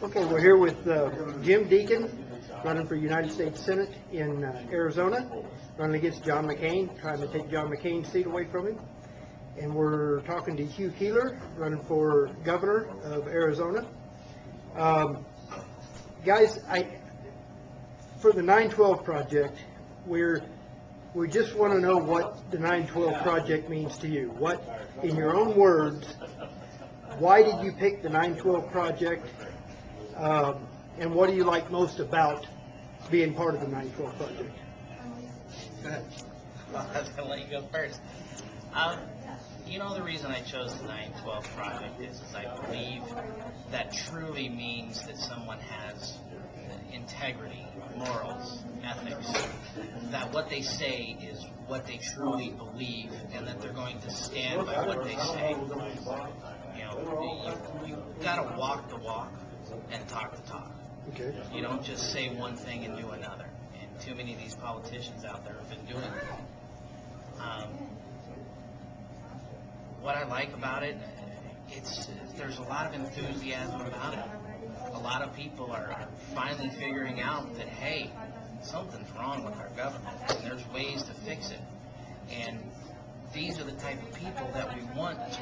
Okay, we're here with Jim Deakin, running for United States Senate in Arizona, running against John McCain, trying to take John McCain's seat away from him. And we're talking to Hugh Kealer, running for governor of Arizona. Guys, for the 912 project, we just want to know what the 912 project means to you. What, in your own words, why did you pick the 912 project, and what do you like most about being part of the 912 project? Go ahead. Well, I was going to let you go first. You know, the reason I chose the 912 project is I believe that truly means that someone has integrity, morals, ethics, that what they say is what they truly believe, and that they're going to stand by what they say. You know, you've got to walk the walk and talk the talk. Okay. You don't just say one thing and do another. And too many of these politicians out there have been doing that. What I like about it, there's a lot of enthusiasm about it. A lot of people are finally figuring out that, hey, something's wrong with our government, and there's ways to fix it. And these are the type of people that we want to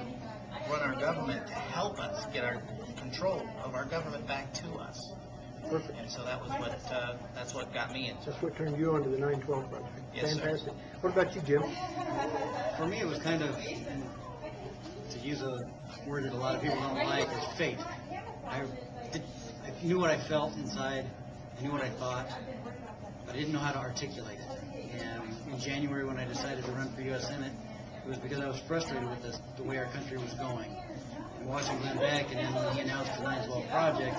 run our government to help us get our control of our government back to us. Perfect. And so that's what got me into it. That's what turned you on to the 912 project. Yes, fantastic. sir. What about you, Jim? For me, it was kind of, to use a word that a lot of people don't like, is fate. I knew what I felt inside, I knew what I thought, but I didn't know how to articulate it. And in January, when I decided to run for U.S. Senate, it was because I was frustrated with the way our country was going. And watching Glenn Deakin, and when he announced the 912 project,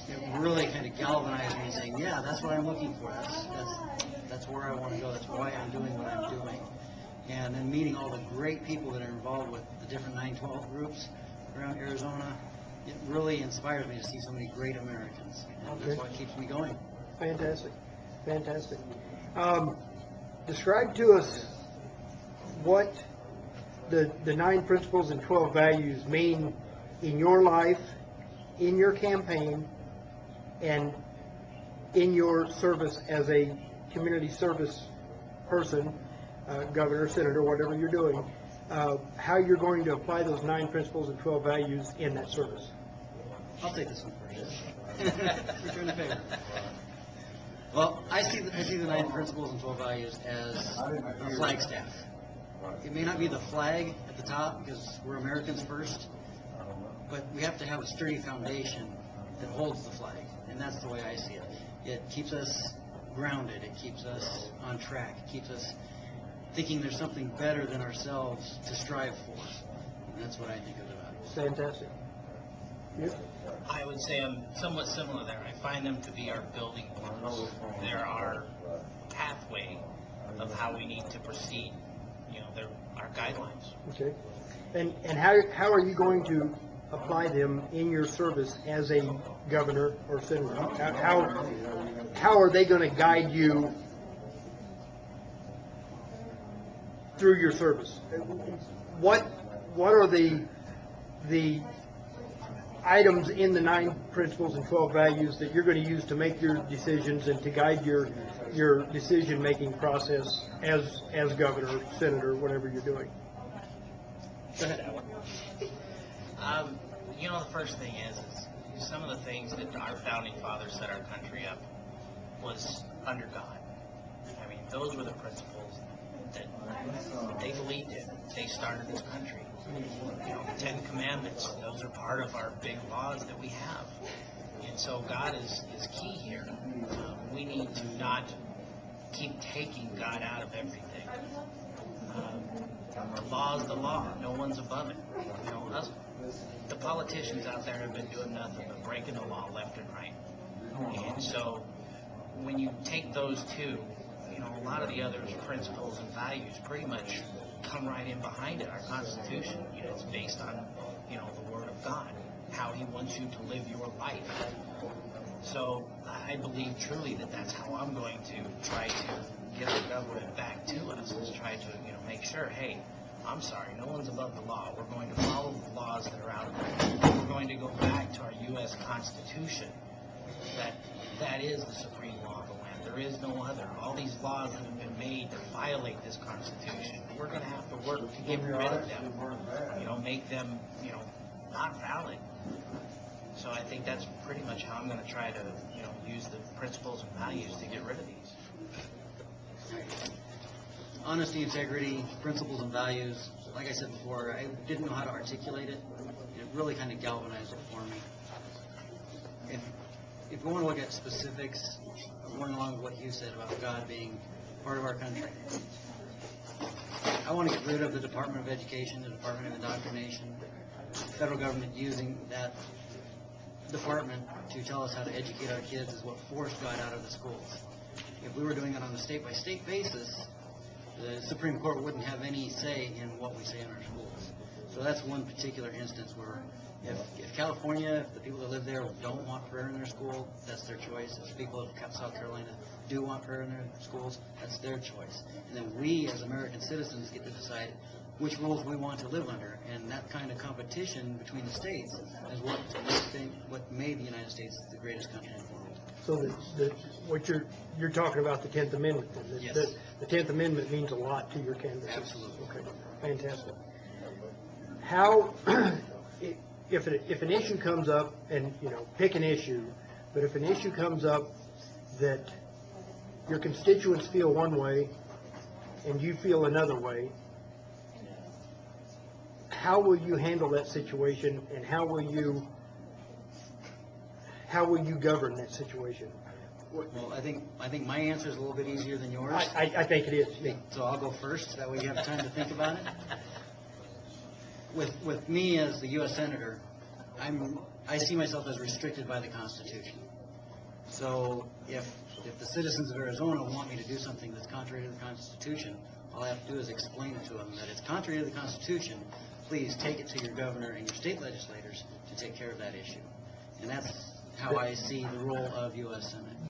it really kind of galvanized me, saying, yeah, that's what I'm looking for. That's where I want to go. That's why I'm doing what I'm doing. And then meeting all the great people that are involved with the different 912 groups around Arizona, it really inspires me to see so many great Americans. And that's what keeps me going. Fantastic. Fantastic. Describe to us what the 9 principles and 12 values mean in your life, in your campaign, and in your service as a community service person, governor, senator, whatever you're doing, how you're going to apply those 9 principles and 12 values in that service. I'll take this one first. Return the favor. Well, I see the 9 principles and 12 values as a flagstaff. It may not be the flag at the top because we're Americans first, but we have to have a sturdy foundation that holds the flag, and that's the way I see it. It keeps us grounded. It keeps us on track. It keeps us thinking there's something better than ourselves to strive for. And that's what I think of the values. Fantastic. You? I would say I'm somewhat similar there. I find them to be our building blocks. They're our pathway of how we need to proceed. You know, they're our guidelines. Okay. And how are you going to apply them in your service as a governor or senator? How are they going to guide you through your service? What are the items in the 9 principles and 12 values that you're going to use to make your decisions and to guide your decision-making process as governor, senator, whatever you're doing? Go ahead, Alan. You know, the first thing is some of the things that our founding fathers set our country up was under God. I mean, those were the principles that they believed in. They started this country. You know, the 10 Commandments, those are part of our big laws that we have. And so God is key here. We need to not keep taking God out of everything. The law is the law. No one's above it. You know, the politicians out there have been doing nothing but breaking the law left and right. And so when you take those two, you know, a lot of the other principles and values pretty much come right in behind it. Our Constitution, you know, it's based on, you know, the Word of God, how He wants you to live your life. So I believe truly that that's how I'm going to try to get our government back to us, is try to, you know, make sure, hey, I'm sorry, no one's above the law. We're going to follow the laws that are out there. We're going going to go back to our U.S. Constitution, that is the supreme law of the land. There is no other. All these laws that have been made to violate this Constitution, we're going to have to work to get rid of them. Make them, not valid. So I think that's pretty much how I'm going to try to, use the principles and values to get rid of these. Honesty, integrity, principles and values. Like I said before, I didn't know how to articulate it. It really kind of galvanized it for me. If we want to look at specifics, going along with what Hugh said about God being part of our country, I want to get rid of the Department of Education, the Department of Indoctrination, federal government using that department to tell us how to educate our kids is what forced God out of the schools. If we were doing it on a state-by-state basis, the Supreme Court wouldn't have any say in what we say in our schools. So that's one particular instance where if California, if the people that live there don't want prayer in their school, that's their choice. If the people of South Carolina do want prayer in their schools, that's their choice. And then we as American citizens get to decide which rules we want to live under. And that kind of competition between the states is what made the United States the greatest country in the world. So what you're talking about the 10th Amendment. Yes. The 10th Amendment means a lot to your candidacy. Absolutely. Okay, fantastic. How, if an issue comes up, and pick an issue, but if an issue comes up that your constituents feel one way and you feel another way, how will you handle that situation, and how will you govern that situation? Well, I think my answer is a little bit easier than yours. I think it is. Yeah. So I'll go first. That way you have time to think about it. With me as the U.S. Senator, I see myself as restricted by the Constitution. So if the citizens of Arizona want me to do something that's contrary to the Constitution, all I have to do is explain to them that it's contrary to the Constitution. Please take it to your governor and your state legislators to take care of that issue. And that's how I see the role of U.S. Senate.